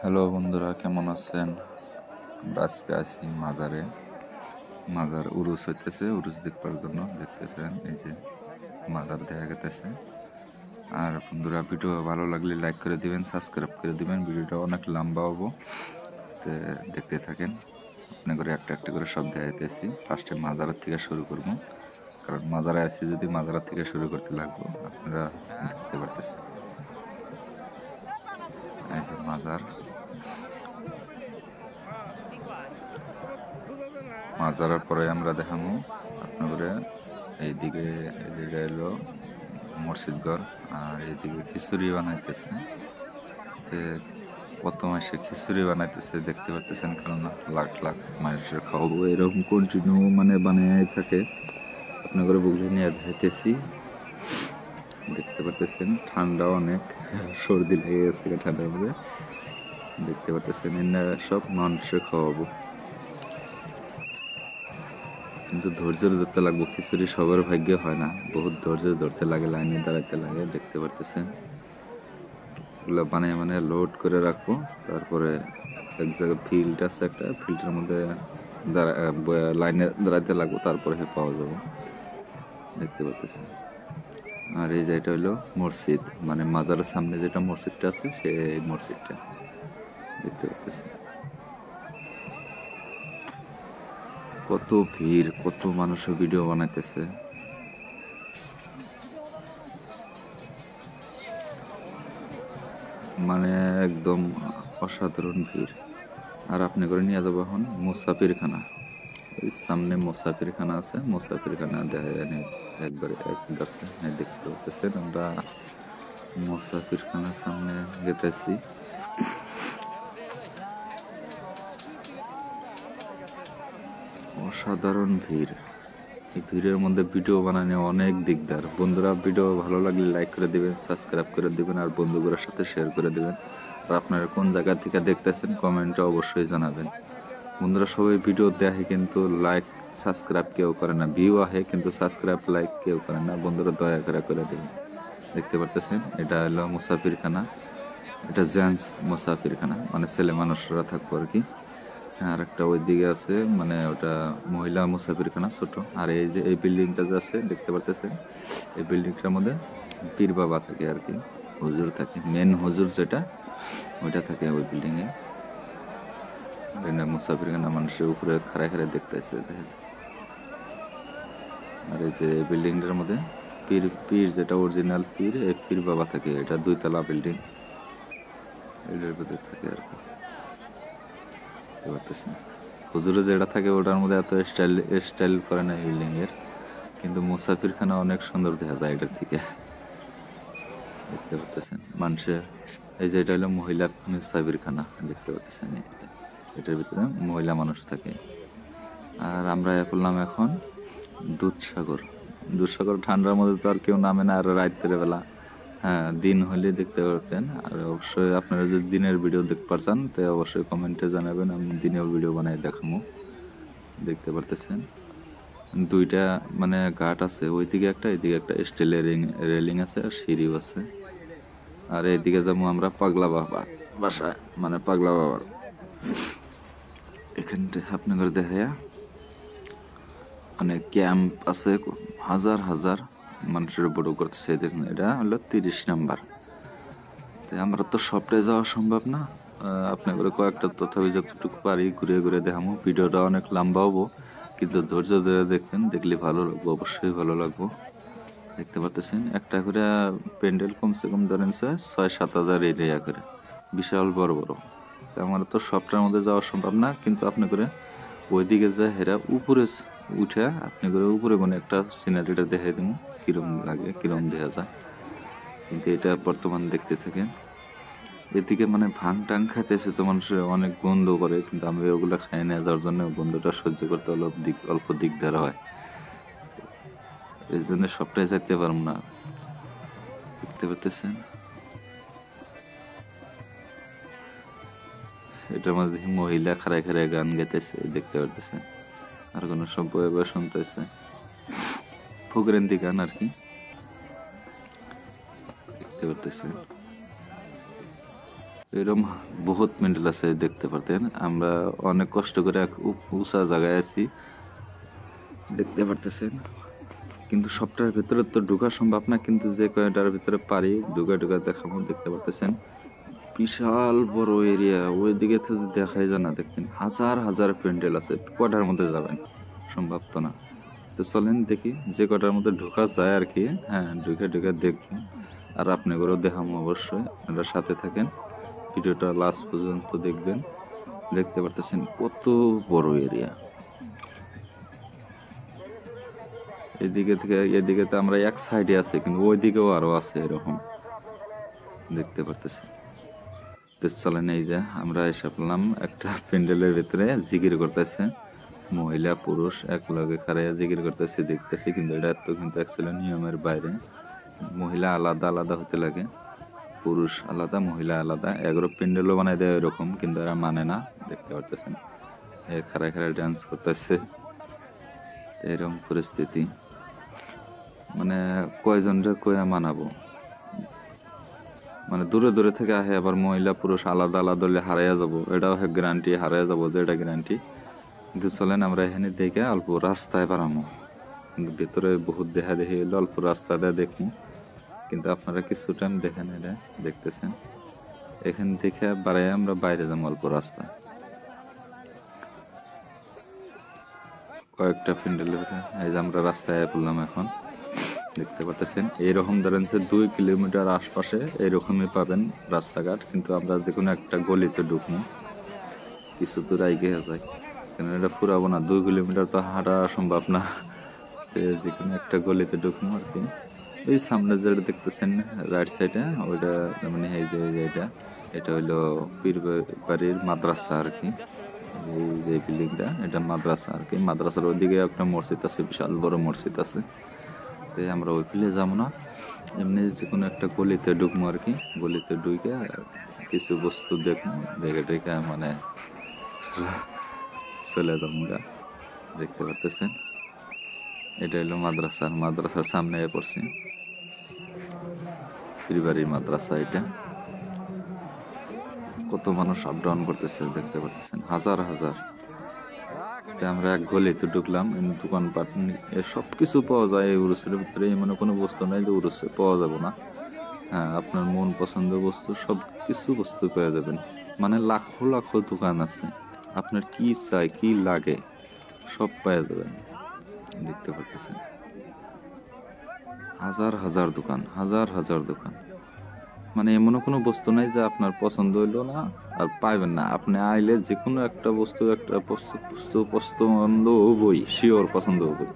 Hello বন্ধুরা, কেমন আছেন? আজকে আসি মাজারে। মাজার উরুস হইতেছে, উরুস দেখবার জন্য দেখতেছেন। এই যে মাজার দেখা গেতেছে। আর বন্ধুরা, ভিডিও ভালো লাগলে লাইক করে দিবেন, সাবস্ক্রাইব করে দিবেন। ভিডিওটা অনেক লম্বা হবো, তো দেখতে থাকেন। আপনি করে একটা একটা করে সব দেখাইতেছি। ফার্স্টে মাজারের থেকে শুরু করবো, কারণ মাজারে আসি যদি মাজারের থেকে শুরু করতে লাগবো। আপনারা দেখতে পারতেছেন এই যে মাজার। মাজারের পরে আমরা দেখাবো আপনাদের এইদিকে এলো মসজিদ ঘর, আর এইদিকে খিচুড়ি বানাইতেছে। কত মাসে খিচুড়ি বানাইতেছে দেখতে পাচ্ছেন, কারণ লাখ লাখ মানুষের খাওয়াবো, এরকম কন্টিনিউ মানে বানিয়ে থাকে। আপনাদের বুঝে নিয়ে দেখাইতেছি, দেখতে পাচ্ছেন। ঠান্ডা অনেক, সর্দি লেগে গেছে ঠান্ডার মধ্যে। দেখতে পাচ্ছেন এনারা সব মানুষের খাওয়াবো, কিন্তু ধৈর্য ধরতে লাগবে। খিচুড়ি সবার ভাগ্যে হয় না, বহুত ধৈর্য ধরতে লাগে, লাইনে দাঁড়াইতে লাগে। দেখতে পারতেছেন এগুলো বানিয়ে মানে লোড করে রাখবো। তারপরে এক জায়গায় ফিল্ড আছে, একটা ফিল্ডের মধ্যে লাইনে দাঁড়াইতে লাগবো, তারপরে পাওয়া যাবে। দেখতে পারতেছেন। আর এই যে এটা হলো মসজিদ, মানে মাজারের সামনে যেটা মসজিদটা আছে সেই মসজিদটা দেখতে পারতেছেন। কত ভিড়, কত মানুষ ভিডিও বানাইতেছে। মানে একদম অসাধারণ ভিড়। আর আপনি করে নিয়ে যাবো এখন মুসাফিরখানা। ওই সামনে মুসাফিরখানা আছে, মুসাফিরখানা দেখা যায় একবারে একদাসে দেখতে পাচ্ছেন। আমরা মুসাফিরখানার সামনে যেতেছি। অসাধারণ ভিড়। এই ভিড়ের মধ্যে ভিডিও বানানো অনেক দিকদার। বন্ধুরা, ভিডিও ভালো লাগলে লাইক করে দিবেন, সাবস্ক্রাইব করে দিবেন, আর বন্ধুগুলোর সাথে শেয়ার করে দিবেন। আর আপনারা কোন জায়গা থেকে দেখতেছেন কমেন্টে অবশ্যই জানাবেন। বন্ধুরা, সবাই ভিডিও দেখে কিন্তু লাইক সাবস্ক্রাইব কেউ করে না। ভিউ আহে কিন্তু সাবস্ক্রাইব লাইক কেউ করে না। বন্ধুরা, দয়া করে দেবেন। দেখতে পারতেছেন এটা হলো মুসাফিরখানা। এটা জেন্টস মুসাফিরখানা, মানে ছেলে মানুষরা থাকবো আর কি। আর একটা ওই দিকে আছে, মানে ওটা মহিলা মুসাফিরখানা ছোট। আর এই যে এই বিল্ডিংটা যে আছে দেখতে পারতেছেন, এই বিল্ডিংটার মধ্যে পীর বাবা থাকে আর কি, হুজুর থাকে। মেন হুজুর যেটা, ওইটা থাকে ওই বিল্ডিংয়ে। মুসাফিরখানা মানুষের উপরে খাড়ায় খাড়ায় দেখতেছে। আর এই যে বিল্ডিংটার মধ্যে পীর যেটা অরিজিনাল পীর, এই পীর বাবা থাকে। এটা 2 তলা বিল্ডিং, এটার ভিতরে থাকে আর কি। হুজুরে যেটা থাকে ওটার মধ্যে এত স্টাইল করে না বিল্ডিং এর, কিন্তু মুসাফিরখানা অনেক সুন্দর দেখা যায় এটার থেকে। দেখতে পাচ্ছেন মানুষের এই যে এটা হলো মহিলা মুসাফিরখানা, দেখতে পাচ্ছেন। এটার ভিতরে মহিলা মানুষ থাকে। আর আমরা করলাম এখন দুধসাগর। ঠান্ডার মধ্যে তো আর কেউ নামে না, আর রাতের বেলা। হ্যাঁ, দিন হলে দেখতে পারতেন। আর অবশ্যই আপনারা যদি দিনের ভিডিও দেখতে চান তো অবশ্যই কমেন্টে জানাবেন, আমি দিনের ভিডিও বানাই দেখাবো। দেখতে পারতেছেন দুইটা মানে ঘাট আছে, ওইদিকে একটা এদিকে একটা, স্টিলের রেলিং আছে, আর সিঁড়িও আছে। আর এইদিকে যাবো আমরা পাগলা বাবা বাসায়, মানে পাগলা বাবার এখানটা আপনাদের দেখা। অনেক ক্যাম্প আছে, হাজার হাজার মানুষের বড় করতেছে। দেখুন এটা হলো 30 নাম্বার। আমরা তো সবটাই যাওয়া সম্ভব না, আপনাদের কয়েকটা তথাপি যতটুকু পারি ঘুরে ঘুরে দেখাবো। ভিডিওটা অনেক লম্বা হবো, কিন্তু ধৈর্য ধরে দেখবেন, দেখলে ভালো লাগবো, অবশ্যই ভালো লাগবো। দেখতে পাচ্ছেন একটা করে প্যান্ডেল, কমসে কম ধরেন 6-7 হাজার এরিয়া করে, বিশাল বড় বড়। আমার তো সবটার মধ্যে যাওয়া সম্ভব না, কিন্তু আপনি করে ওইদিকে যা হেরা উপরে উঠে আপনি করে উপরে কোনো একটা সিনারিটা দেখাই দেবো, কিরম লাগে, কিরম দেখা যায়। কিন্তু এটা বর্তমান দেখতে থাকেন। এদিকে মানে ভাং টাং খাইতেছে তো মানুষের অনেক গন্ধ করে, কিন্তু আমি ওগুলো খাই না, যার জন্য গন্ধটা সহ্য করতে অল্প দিকদার হয়। এই জন্য সবটাই যাইতে পারবো না। দেখতে পাচ্ছেন এটার মাঝে মহিলা খাড়ায় খাড়ায় গান গাইতেছে, দেখতে পারতেছেন। আর কোনো সব বয়ে শুনতেছে, ফকরেন্দি গান আর কি, দেখতে পারতেছেন। এরকম বহুত প্যান্ডেল আছে দেখতে পারতেন। আমরা অনেক কষ্ট করে এক উঁচা জায়গায় আছি, দেখতে পারতেছেন। কিন্তু সবটার ভিতরে তো ঢোকা সম্ভব না, কিন্তু যে কয়টার ভিতরে পারি ঢুকা দেখাবো। দেখতে পারতেছেন বিশাল বড় এরিয়া, ওইদিকে তো দেখাই যায় না। দেখেন হাজার হাজার প্যান্ডেল আছে, কয়টার মধ্যে যাবেন? সম্ভব তো না। তো চলেন দেখি যে কটার মধ্যে ঢোকা যায় আর কি। হ্যাঁ, ঢুকে দেখবো, আর আপনাদেরও দেখাবো অবশ্যই। আপনারা সাথে থাকেন, ভিডিওটা লাস্ট পর্যন্ত দেখবেন। দেখতে পারতেছেন কত বড় এরিয়া। এদিকে তো আমরা এক সাইডে আছি, কিন্তু ওইদিকেও আরো আছে এরকম, দেখতে পারতেছি। তো চলেন, এই যে আমরা এসে পেলাম একটা প্যান্ডেলের ভিতরে। জিকির করতেছে মহিলা পুরুষ এক লগে খাড়াইয়া জিকির করতেছে দেখতেছি, কিন্তু এটা তো কিন্তু অ্যাকচুয়ালি নিয়মের বাইরে। মহিলা আলাদা আলাদা হতে লাগে, পুরুষ আলাদা মহিলা আলাদা। এগারো প্যান্ডেলও বানাই দেয় এরকম, কিন্তু এরা মানে না। দেখতে পারতেছেন খাড়ায় খাড়ায় ডান্স করতেছে, এরকম পরিস্থিতি। মানে কয়জনটা কয়া মানাবো? মানে দূরে দূরে থেকে আহে, আবার মহিলা পুরুষ আলাদা আলাদা হলে হারাইয়া যাবো, এটাও গ্যারান্টি হারাইয়া যাবো, যে এটা গ্যারান্টি। কিন্তু চলেন আমরা এখানে দেখে অল্প রাস্তায় বাড়ামো, কিন্তু ভেতরে বহুত দেখা দেখি হলো, অল্প রাস্তাটা দেখবো। কিন্তু আপনারা কিছু টাইম দেখেন, এটা দেখতেছেন এখান থেকে বাড়াই আমরা বাইরে যাবো অল্প রাস্তা। কয়েকটা প্যান্ডেলের, এই যে আমরা রাস্তায় পড়লাম এখন। দেখতে পাচ্ছেন এইরকম ধরেন যে 2 কিলোমিটার আশপাশে এইরকমই পাবেন রাস্তাঘাট, কিন্তু আমরা যে কোনো একটা গলিতে ঢুকবো, কিছু দূর আগে যায়, কারণ এটা ফুরাবো না। 2 কিলোমিটার তো হাঁটা সম্ভব না, যে কোনো একটা গলিতে ঢুকবো আর কি। ওই সামনে যেটা দেখতেছেন রাইট সাইডে, ওইটা মানে এই যে এটা হইলো পীর বাড়ির মাদ্রাসা আর কি। এই যে বিল্ডিংটা, এটা মাদ্রাসা আর কি। মাদ্রাসার ওইদিকে একটা মসজিদ আছে, বিশাল বড় মসজিদ আছে। আমরা ওই ফিলে যাবো না, এমনি যে কোনো একটা গলিতে ঢুকবো আর কি। গলিতে ঢুকে কিছু বস্তু দেখবো, দেখে মানে চলে যাবো গা। দেখতে পারতেছেন এটা হলো মাদ্রাসার সামনে পড়ছি, পীরবাড়ির মাদ্রাসা। এটা কত মানুষ আপ ডাউন করতেছে, দেখতে পারতেছেন হাজার হাজার। আমরা এক গলিতে ঢুকলাম, দোকানপাট সব কিছু পাওয়া যায় এই উরুসের ভিতরে। মানে কোনো বস্তু নাই যে উরুসে পাওয়া যাবে না। হ্যাঁ, আপনার মন পছন্দের বস্তু সব কিছু বস্তু পেয়ে যাবেন। মানে লাখো লাখো দোকান আছে, আপনার কি চাই কি লাগে সব পেয়ে যাবেন। দেখতে পাচ্ছেন হাজার হাজার দোকান, হাজার হাজার দোকান। মানে এমন কোনো বস্তু নাই যে আপনার পছন্দ হইলো না আর পাইবেন না। আপনি আইলে যে কোনো একটা বস্তু পছন্দ হবই, শিওর পছন্দ হবই।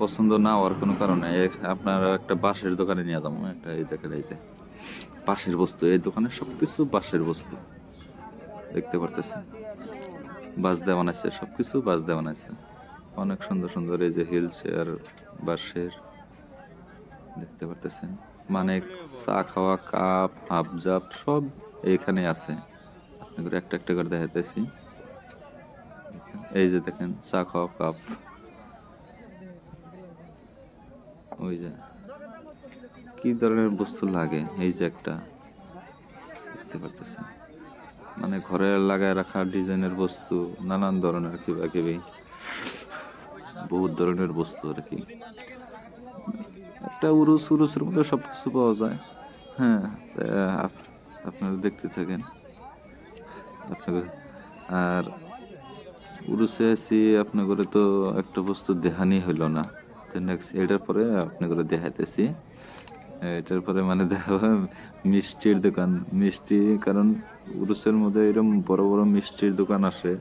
পছন্দ না হওয়ার কোনো কারণ নেই। আপনার একটা বাঁশের দোকানে নিয়ে যাবো, একটা এই দেখেন, এই যে বাঁশের বস্তু, এই দোকানে সবকিছু বাঁশের বস্তু। দেখতে পারতেছেন বাঁশ দিয়ে বানাইছে, সবকিছু বাঁশ দিয়ে বানাইছে, অনেক সুন্দর সুন্দর। এই যে হিল চেয়ার বাঁশের, দেখতে পারতেছেন। মানে চা খাওয়া কাপ হাফ জাপ সব এইখানে আছে। আপনাদের একটা একটা করে দেখাইতেছি। এই যে দেখেন চা খাওয়া কাপ, ওই যে কি ধরনের বস্তু লাগে, এই যে একটা দেখতে পারতেছেন। মানে ঘরে লাগায় রাখা ডিজাইনের বস্তু, নানান ধরনের কিবা বহুত ধরনের বস্তু আর কি। একটা উরুসের মধ্যে সবকিছু পাওয়া যায়। হ্যাঁ, আপনারা দেখতে থাকেন। আর উরুসে আছি আপনাদের তো একটা বস্তু দেখানি হইলো না, এটার পরে আপনাদের দেখাইতেছি। এটার পরে মানে দেখাবো মিষ্টির দোকান। মিষ্টি, কারণ উরুসের মধ্যে এরকম বড় বড় মিষ্টির দোকান আসে,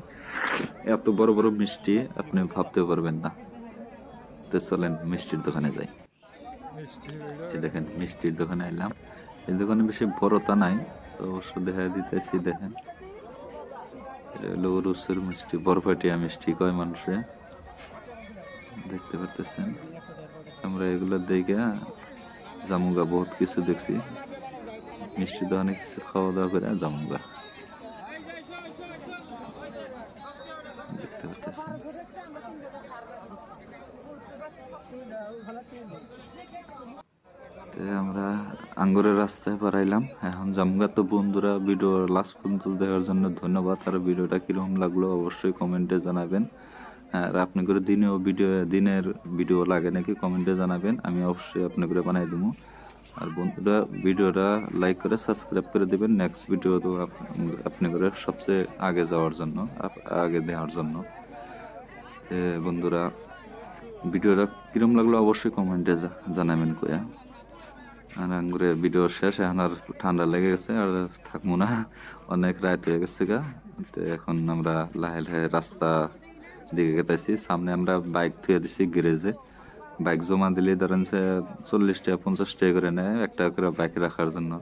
এত বড় বড় মিষ্টি আপনি ভাবতে পারবেন না। তো চলেন মিষ্টির দোকানে যাই। দেখেন মিষ্টির দোকানে এলাম, এই দোকানে বেশি বড়তা নাই, তো অবশ্য দেখা দিতেছি। দেখেন এটা হলো উরুসের মিষ্টি, বরফাটিয়া মিষ্টি কয় মানুষে, দেখতে পারতেছেন। আমরা এগুলো দেখে জামুগা বহুত কিছু দেখছি, মিষ্টি দোকানে কিছু খাওয়া দাওয়া করে জামুগা। দেখতে পারতেছেন আমরা আঙ্গুরের রাস্তায় পারাইলাম, এখন জামগা। তো বন্ধুরা, ভিডিও লাস্ট পর্যন্ত দেখার জন্য ধন্যবাদ। আর ভিডিওটা কিরকম লাগলো অবশ্যই কমেন্টে জানাবেন। আর আপনি করে দিনের ভিডিও লাগে নাকি কমেন্টে জানাবেন, আমি অবশ্যই আপনি করে বানাই দেবো। আর বন্ধুরা, ভিডিওটা লাইক করে সাবস্ক্রাইব করে দিবেন নেক্সট ভিডিও তো আপনি করে সবচেয়ে আগে যাওয়ার জন্য, আগে দেওয়ার জন্য। বন্ধুরা, ভিডিওটা কিরম লাগলো অবশ্যই কমেন্টে জানাবেন কয়া। আর আঙ্গুরে ভিডিও শেষ, এখন আর ঠান্ডা লেগে গেছে, আর থাকবো না, অনেক রাত হয়ে গেছে গা। তো এখন আমরা লাহে লাহে রাস্তা দিকে গেতেছি। সামনে আমরা বাইক থুয়ে দিছি গ্যারেজে। বাইক জমা দিলে ধরেন সে 40 টাকা 50 টাকা করে নেয় একটা করে বাইক রাখার জন্য।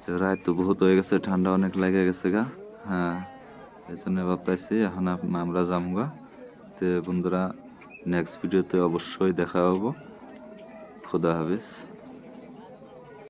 তো রাত তো বহুত হয়ে গেছে, ঠান্ডা অনেক লেগে গেছে গা। হ্যাঁ, এই জন্য ভাবতেছি এখন আমরা যাবো গা। তো বন্ধুরা, নেক্সট ভিডিওতে অবশ্যই দেখা হবো। খুদা হাফেজ।